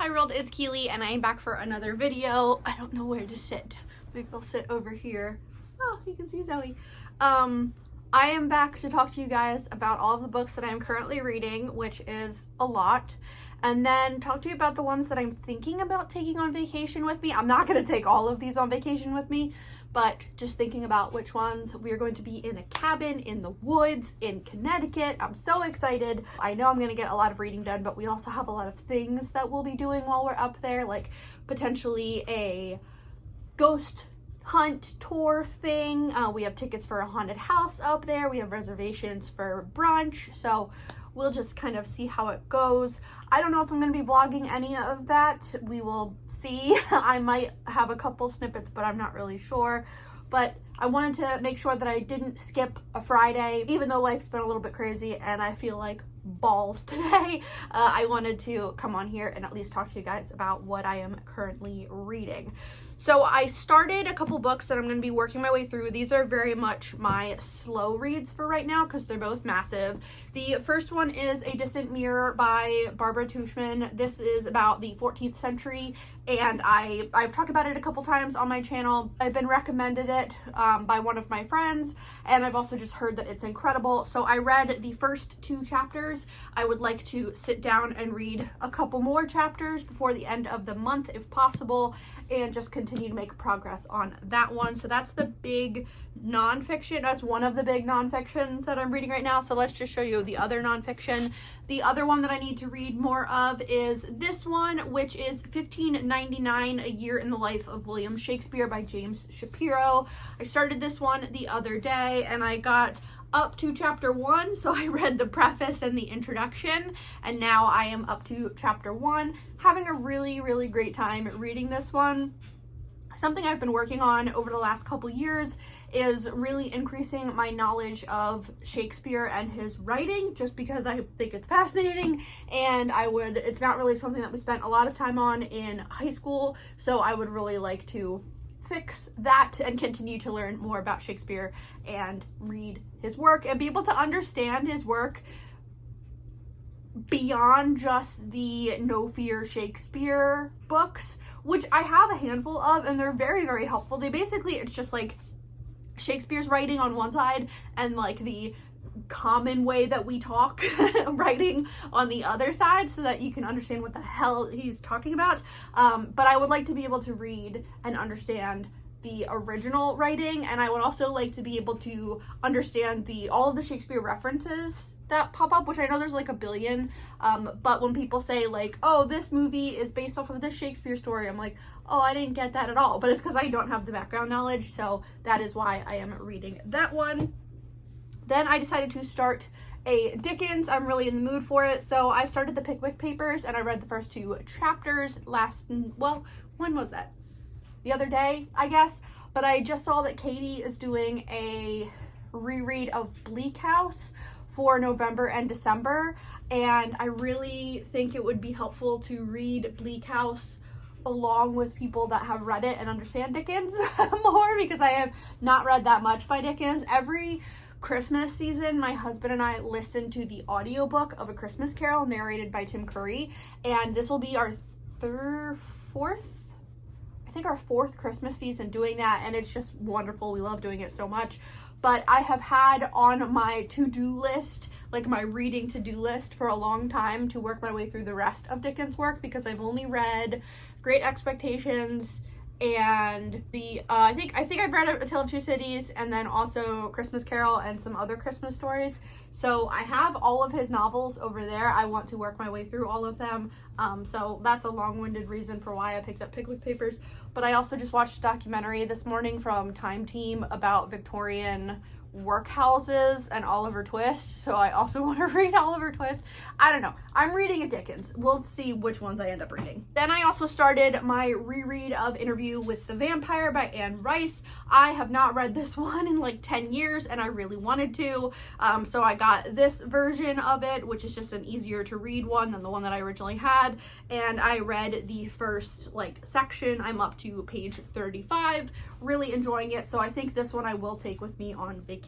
Hi world, it's Keely and I am back for another video. I don't know where to sit. Maybe I'll sit over here. Oh, you can see Zoe. I am back to talk to you guys about all of the books that I'm currently reading, which is a lot, and then talk to you about the ones that I'm thinking about taking on vacation with me. I'm not going to take all of these on vacation with me, but just thinking about which ones. We are going to be in a cabin in the woods in Connecticut. I'm so excited. I know I'm going to get a lot of reading done, but we also have a lot of things that we'll be doing while we're up there, like potentially a ghost hunt tour thing. We have tickets for a haunted house up there. We have reservations for brunch. So we'll just kind of see how it goes. I don't know if I'm going to be vlogging any of that. We will see. I might have a couple snippets, but I'm not really sure. But I wanted to make sure that I didn't skip a Friday, even though life's been a little bit crazy and I feel like balls today. I wanted to come on here and at least talk to you guys about what I am currently reading. So I started a couple books that I'm going to be working my way through. These are very much my slow reads for right now because they're both massive. The first one is A Distant Mirror by Barbara Tuchman. This is about the 14th century, and I've talked about it a couple times on my channel. I've been recommended it by one of my friends, and I've also just heard that it's incredible. So I read the first 2 chapters. I would like to sit down and read a couple more chapters before the end of the month if possible, and just continue to make progress on that one. So that's the big nonfiction. That's one of the big nonfictions that I'm reading right now. So let's just show you the other nonfiction. The other one that I need to read more of is this one, which is 1599, A Year in the Life of William Shakespeare by James Shapiro. I started this one the other day and I got up to chapter 1, so I read the preface and the introduction, and now I am up to chapter 1, having a really great time reading this one. Something I've been working on over the last couple years is really increasing my knowledge of Shakespeare and his writing, just because I think it's fascinating, and it's not really something that we spent a lot of time on in high school, so I would really like to fix that and continue to learn more about Shakespeare and read his work and be able to understand his work beyond just the No Fear Shakespeare books, which I have a handful of, and they're very helpful. It's just like Shakespeare's writing on one side and like the common way that we talk writing on the other side, so that you can understand what the hell he's talking about. But I would like to be able to read and understand the original writing, and I would also like to be able to understand all of the Shakespeare references that pop up, which I know there's like a billion, but when people say like, oh, this movie is based off of this Shakespeare story, I'm like, oh, I didn't get that at all. But it's because I don't have the background knowledge, so that is why I am reading that one. Then I decided to start a Dickens. I'm really in the mood for it. So I started the Pickwick Papers and I read the first 2 chapters when was that? The other day, I guess. But I just saw that Katie is doing a reread of Bleak House for November and December. And I really think it would be helpful to read Bleak House along with people that have read it and understand Dickens more, because I have not read that much by Dickens. Every Christmas season, my husband and I listen to the audiobook of A Christmas Carol narrated by Tim Curry, and this will be our fourth Christmas season doing that, and it's just wonderful. We love doing it so much. But I have had on my to-do list, like my reading to-do list, for a long time to work my way through the rest of Dickens' work, because I've only read Great Expectations and I think I've read A Tale of Two Cities, and then also Christmas Carol and some other Christmas stories. So I have all of his novels over there. I want to work my way through all of them. So that's a long-winded reason for why I picked up Pickwick Papers. But I also just watched a documentary this morning from Time Team about Victorian workhouses and Oliver Twist, so I also want to read Oliver Twist. I don't know. I'm reading a Dickens. We'll see which ones I end up reading. Then I also started my reread of Interview with the Vampire by Anne Rice. I have not read this one in like 10 years, and I really wanted to, so I got this version of it, which is just an easier to read one than the one that I originally had, and I read the first section. I'm up to page 35, really enjoying it, so I think this one I will take with me on vacation.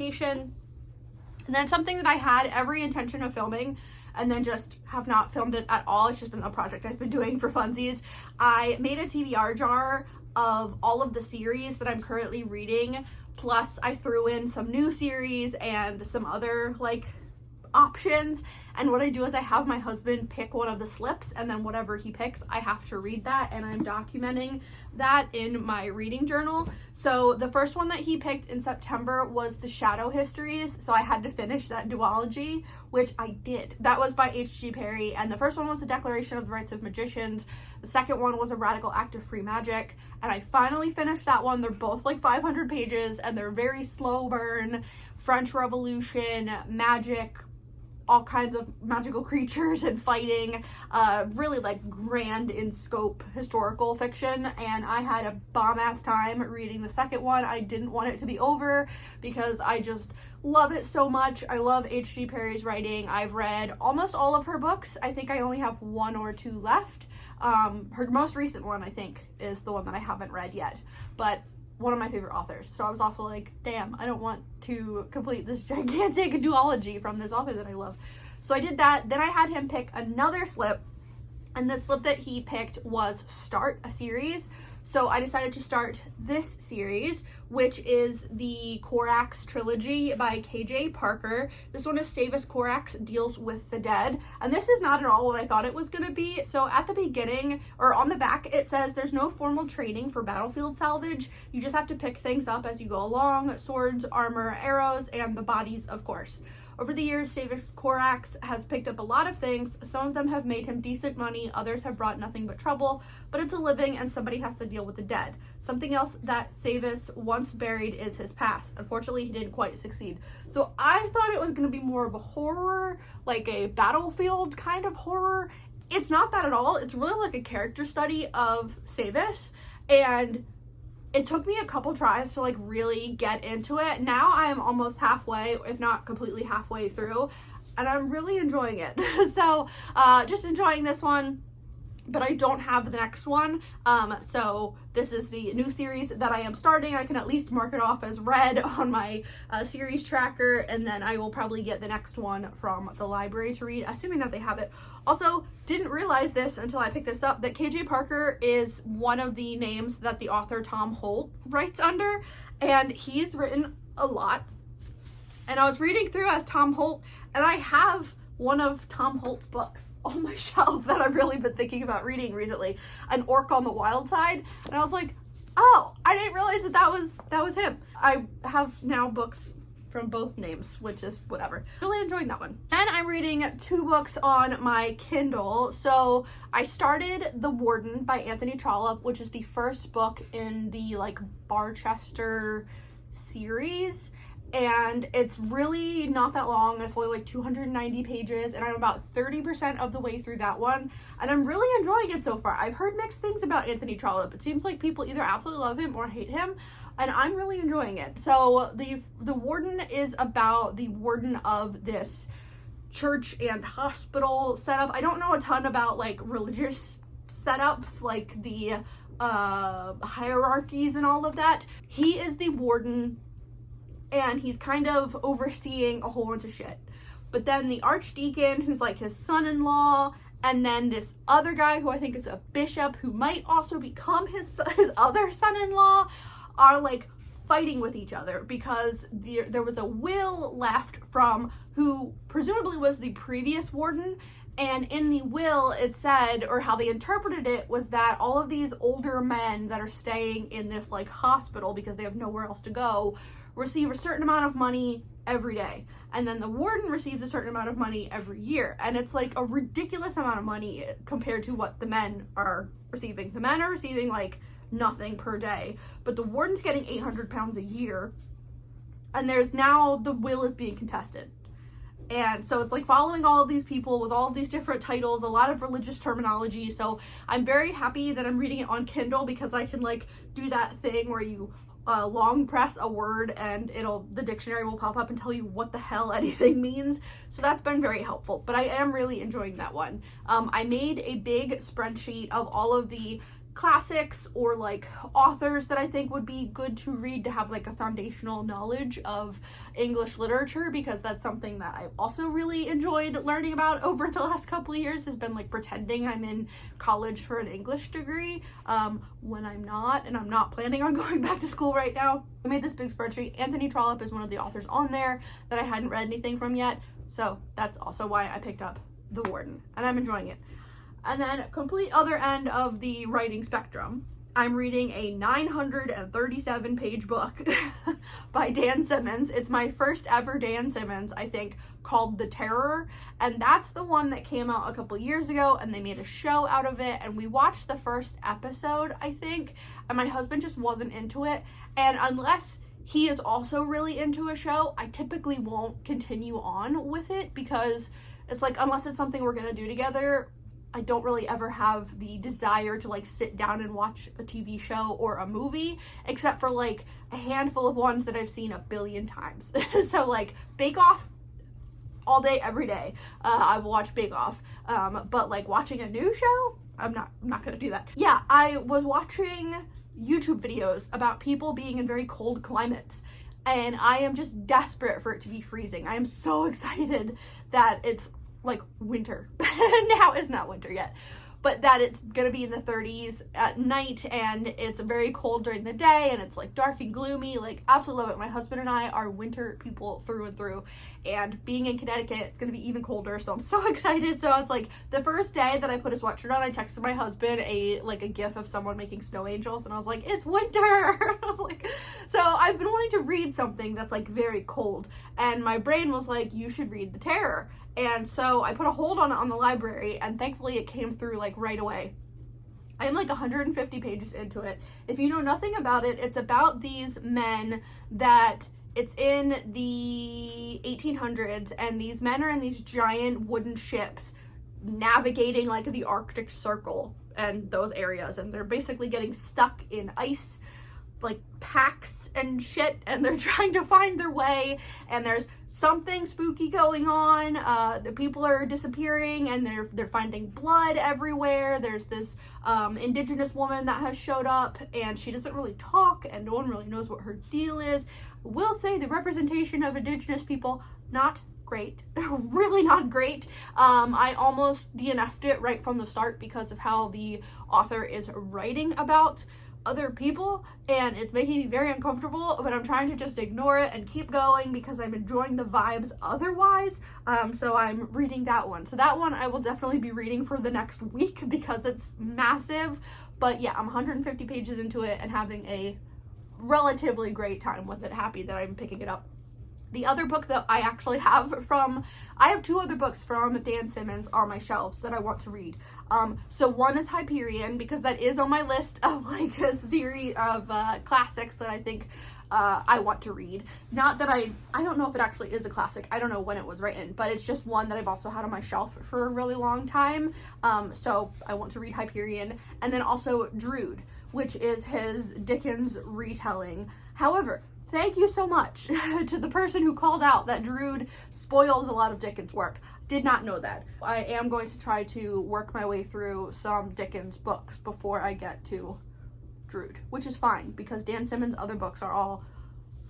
And then something that I had every intention of filming and then just have not filmed it at all. It's just been a project I've been doing for funsies. I made a TBR jar of all of the series that I'm currently reading, plus I threw in some new series and some other like options. And what I do is I have my husband pick one of the slips, and then whatever he picks, I have to read that, and I'm documenting that in my reading journal. So the first one that he picked in September was the Shadow Histories, so I had to finish that duology, which I did. That was by H.G. Perry, and the first one was the Declaration of the Rights of Magicians. The second one was A Radical Act of Free Magic, and I finally finished that one. They're both like 500 pages, and they're very slow burn, French Revolution, magic, all kinds of magical creatures and fighting, really like grand in scope historical fiction. And I had a bomb-ass time reading the second one. I didn't want it to be over because I just love it so much. I love H.G. Perry's writing. I've read almost all of her books. I think I only have 1 or 2 left. Her most recent one, I think, is the one that I haven't read yet, but one of my favorite authors. So I was also like, damn, I don't want to complete this gigantic duology from this author that I love. So I did that. Then I had him pick another slip, and the slip that he picked was Start a Series. So I decided to start this series, which is the Corax trilogy by KJ Parker. This one is Savus Corax Deals with the Dead. And this is not at all what I thought it was going to be. So at the beginning, or on the back, it says there's no formal training for battlefield salvage. You just have to pick things up as you go along: swords, armor, arrows, and the bodies, of course. Over the years, Savus Corax has picked up a lot of things. Some of them have made him decent money, others have brought nothing but trouble, but it's a living and somebody has to deal with the dead. Something else that Savus once buried is his past. Unfortunately, he didn't quite succeed. So I thought it was going to be more of a horror, like a battlefield kind of horror. It's not that at all. It's really like a character study of Savus, and it took me a couple tries to like really get into it. Now I am almost halfway, if not completely halfway through, and I'm really enjoying it. So just enjoying this one, but I don't have the next one. So this is the new series that I am starting. I can at least mark it off as read on my series tracker, and then I will probably get the next one from the library to read, assuming that they have it. Also, didn't realize this until I picked this up, that KJ Parker is one of the names that the author Tom Holt writes under, and he's written a lot. And I was reading through as Tom Holt, and I have one of Tom Holt's books on my shelf that I've really been thinking about reading recently, An Orc on the Wild Side, and I was like, oh, I didn't realize that was him. I have now books from both names, which is whatever. Really enjoying that one. Then I'm reading 2 books on my Kindle. So I started The Warden by Anthony Trollope, which is the first book in the like Barchester series. And it's really not that long. It's only like 290 pages, and I'm about 30% of the way through that one, and I'm really enjoying it so far. I've heard mixed things about Anthony Trollope. It seems like people either absolutely love him or hate him, and I'm really enjoying it. So the Warden is about the warden of this church and hospital setup. I don't know a ton about like religious setups, like the hierarchies and all of that. He is the warden, and he's kind of overseeing a whole bunch of shit. But then the archdeacon, who's like his son-in-law, and then this other guy who I think is a bishop who might also become his other son-in-law, are like fighting with each other because there was a will left from who presumably was the previous warden. And in the will, it said, or how they interpreted it, was that all of these older men that are staying in this like hospital because they have nowhere else to go receive a certain amount of money every day, and then the warden receives a certain amount of money every year, and it's like a ridiculous amount of money compared to what the men are receiving. The men are receiving like nothing per day, but the warden's getting £800 a year, and there's now the will is being contested. And so it's like following all of these people with all of these different titles, a lot of religious terminology. So I'm very happy that I'm reading it on Kindle because I can like do that thing where you long press a word and the dictionary will pop up and tell you what the hell anything means. So that's been very helpful, but I am really enjoying that one. I made a big spreadsheet of all of the classics or like authors that I think would be good to read to have like a foundational knowledge of English literature, because that's something that I've also really enjoyed learning about over the last couple of years, has been like pretending I'm in college for an English degree when I'm not, and I'm not planning on going back to school right now. I made this big spreadsheet. Anthony Trollope is one of the authors on there that I hadn't read anything from yet, so that's also why I picked up The Warden, and I'm enjoying it. And then complete other end of the writing spectrum, I'm reading a 937 page book by Dan Simmons. It's my first ever Dan Simmons, I think, called The Terror. And that's the one that came out a couple years ago, and they made a show out of it. And we watched the first episode, I think, and my husband just wasn't into it. And unless he is also really into a show, I typically won't continue on with it, because it's like, unless it's something we're gonna do together, I don't really ever have the desire to like sit down and watch a TV show or a movie, except for like a handful of ones that I've seen a billion times. So like Bake Off, all day, every day, I will watch Bake Off. But like watching a new show, I'm not gonna do that. Yeah, I was watching YouTube videos about people being in very cold climates, and I am just desperate for it to be freezing. I am so excited that it's like winter. Now it's not winter yet, but that it's gonna be in the 30s at night, and it's very cold during the day, and it's like dark and gloomy. Like, absolutely love it. My husband and I are winter people through and through, and being in Connecticut, it's gonna be even colder, so I'm so excited. So it's like the first day that I put a sweatshirt on, I texted my husband a gif of someone making snow angels, and I was like, it's winter. I was like, so I've been wanting to read something that's like very cold, and my brain was like, you should read The Terror. And so I put a hold on it on the library, and thankfully it came through like right away. I'm like 150 pages into it. If you know nothing about it, it's about these men that it's in the 1800s, and these men are in these giant wooden ships navigating like the Arctic Circle and those areas, and they're basically getting stuck in ice like packs and shit, and they're trying to find their way, and there's something spooky going on. The people are disappearing, and they're finding blood everywhere. There's this indigenous woman that has showed up, and she doesn't really talk, and no one really knows what her deal is. I will say the representation of indigenous people, not great. Really not great. I almost DNF'd it right from the start because of how the author is writing about other people, and it's making me very uncomfortable, but I'm trying to just ignore it and keep going because I'm enjoying the vibes otherwise. So I'm reading that one. So that one I will definitely be reading for the next week because it's massive. But yeah, I'm 150 pages into it and having a relatively great time with it. Happy that I'm picking it up. The other book that I actually have I have two other books from Dan Simmons on my shelves that I want to read. So one is Hyperion, because that is on my list of like a series of classics that I think I want to read. Not that I don't know if it actually is a classic. I don't know when it was written, but it's just one that I've also had on my shelf for a really long time. So I want to read Hyperion, and then also Drood, which is his Dickens retelling. However, thank you so much to the person who called out that Drood spoils a lot of Dickens' work. Did not know that. I am going to try to work my way through some Dickens books before I get to Drood, which is fine because Dan Simmons' other books are all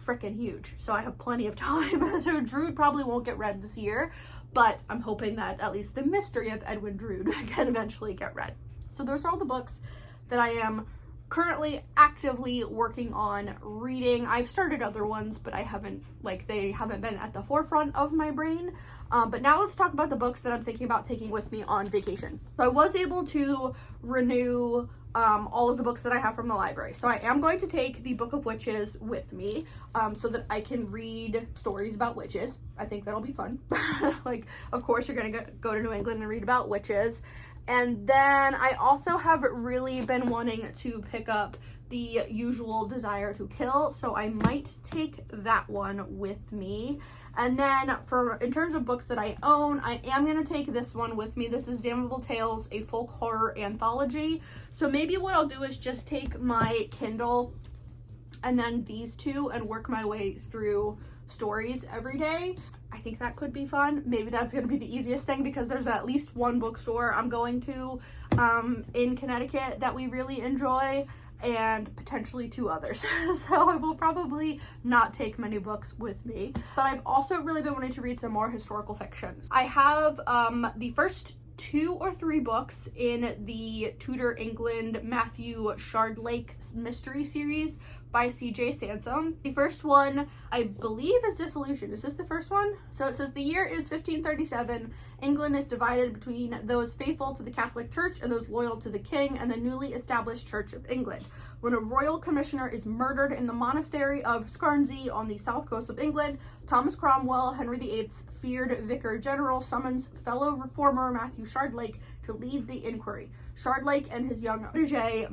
freaking huge, so I have plenty of time. So Drood probably won't get read this year, but I'm hoping that at least the mystery of Edwin Drood can eventually get read. So those are all the books that I am currently actively working on reading. I've started other ones, but they haven't been at the forefront of my brain. But now let's talk about the books that I'm thinking about taking with me on vacation. So I was able to renew all of the books that I have from the library. So I am going to take the Book of Witches with me so that I can read stories about witches. I think that'll be fun. Like, of course, you're gonna go to New England and read about witches. And then I also have really been wanting to pick up The Usual Desire to Kill, so I might take that one with me. And then in terms of books that I own, I am going to take this one with me. This is Damnable Tales, a folk horror anthology. So maybe what I'll do is just take my Kindle and then these two and work my way through stories every day. I think that could be fun. Maybe that's going to be the easiest thing because there's at least one bookstore I'm going to in Connecticut that we really enjoy, and potentially 2 others. So I will probably not take many books with me. But I've also really been wanting to read some more historical fiction. I have the first 2 or 3 books in the Tudor England Matthew Shardlake mystery series by C.J. Sansom. The first one, I believe, is Disillusion. Is this the first one? So it says, the year is 1537. England is divided between those faithful to the Catholic Church and those loyal to the King and the newly established Church of England. When a royal commissioner is murdered in the monastery of Scarsey on the south coast of England, Thomas Cromwell, Henry VIII's feared vicar general, summons fellow reformer Matthew Shardlake to lead the inquiry. Shardlake and his young protege,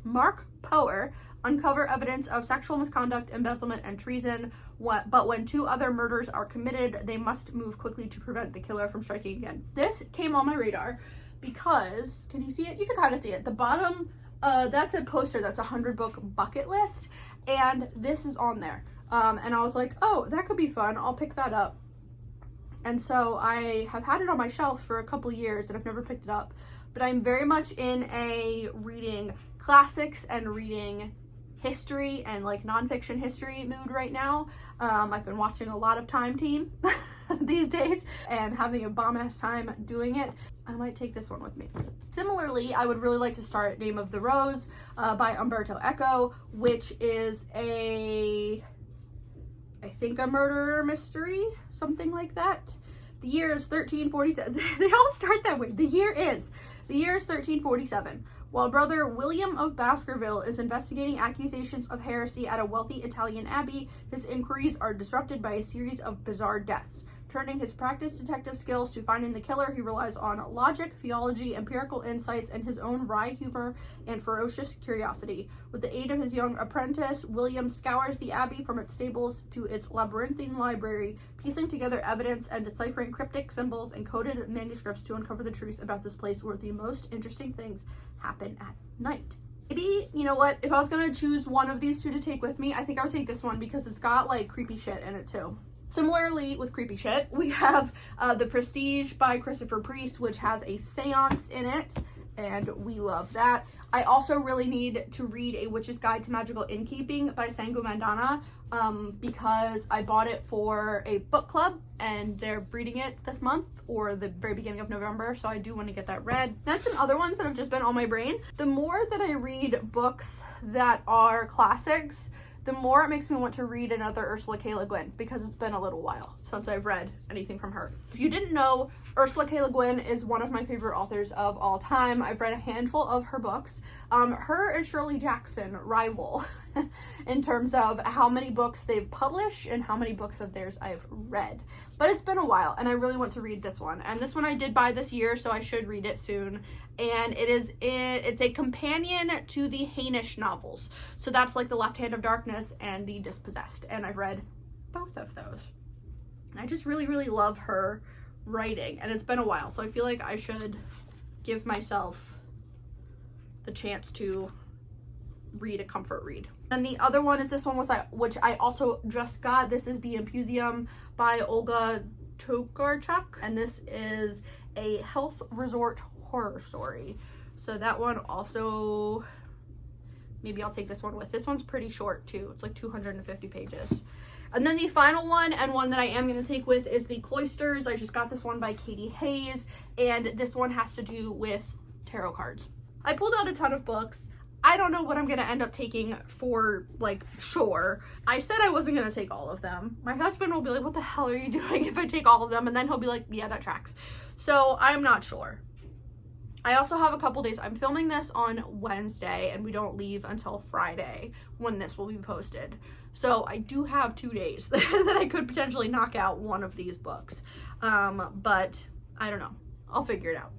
Mark Power, uncover evidence of sexual misconduct, embezzlement, and treason. But when 2 other murders are committed, they must move quickly to prevent the killer from striking again. This came on my radar because, can you see it? You can kind of see it. The bottom, that's a poster that's a 100-book bucket list, and this is on there. And I was like, oh, that could be fun. I'll pick that up. And so I have had it on my shelf for a couple years and I've never picked it up. But I'm very much in a reading classics and reading history and like nonfiction history mood right now. I've been watching a lot of Time Team these days and having a bomb-ass time doing it. I might take this one with me. Similarly, I would really like to start Name of the Rose by Umberto Eco, which is I think a murder mystery, something like that. The year is 1347. They all start that way. The year is 1347. While brother William of Baskerville is investigating accusations of heresy at a wealthy Italian abbey, his inquiries are disrupted by a series of bizarre deaths. Turning his practiced detective skills to finding the killer, he relies on logic, theology, empirical insights, and his own wry humor and ferocious curiosity. With the aid of his young apprentice, William scours the abbey from its stables to its labyrinthine library, piecing together evidence and deciphering cryptic symbols and coded manuscripts to uncover the truth about this place where the most interesting things happen at night. Maybe, you know what, if I was going to choose one of these 2 to take with me, I think I would take this one because it's got like creepy shit in it too. Similarly, with creepy shit, we have The Prestige by Christopher Priest, which has a seance in it, and we love that. I also really need to read A Witch's Guide to Magical Innkeeping by Sangu Mandana, because I bought it for a book club, and they're reading it this month, or the very beginning of November, so I do want to get that read. That's some other ones that have just been on my brain. The more that I read books that are classics, the more it makes me want to read another Ursula K. Le Guin, because it's been a little while since I've read anything from her. If you didn't know, Ursula K. Le Guin is one of my favorite authors of all time. I've read a handful of her books. Her and Shirley Jackson rival in terms of how many books they've published and how many books of theirs I've read. But it's been a while, and I really want to read this one. And this one I did buy this year, so I should read it soon. And it's a companion to the Hainish novels. So that's like The Left Hand of Darkness and The Dispossessed. And I've read both of those. And I just really, really love her writing. And it's been a while, so I feel like I should give myself the chance to read a comfort read. And the other one is this one, which I also just got. This is The Impusium by Olga Tokarczuk. And this is a health resort horror story. So that one also, maybe I'll take this one with. This one's pretty short too. It's like 250 pages. And then the final one, and one that I am going to take with, is The Cloisters. I just got this one by Katie Hayes, and this one has to do with tarot cards. I pulled out a ton of books. I don't know what I'm going to end up taking for, like, sure. I said I wasn't going to take all of them. My husband will be like, what the hell are you doing if I take all of them? And then he'll be like, yeah, that tracks. So I'm not sure. I also have a couple days. I'm filming this on Wednesday, and we don't leave until Friday when this will be posted. So I do have 2 days that I could potentially knock out one of these books. But I don't know. I'll figure it out.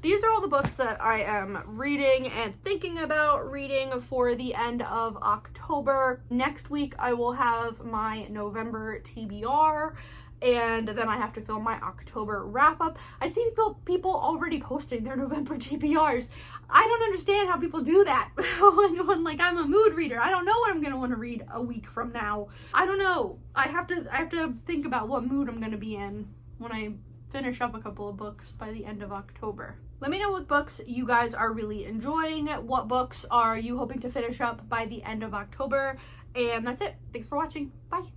These are all the books that I am reading and thinking about reading for the end of October. Next week, I will have my November TBR. and then I have to film my October wrap up. I see people already posting their November TBRs. I don't understand how people do that when like I'm a mood reader. I don't know what I'm gonna want to read a week from now. I don't know. I have to think about what mood I'm gonna be in when I finish up a couple of books by the end of October. Let me know what books you guys are really enjoying. What books are you hoping to finish up by the end of October? And that's it. Thanks for watching. Bye.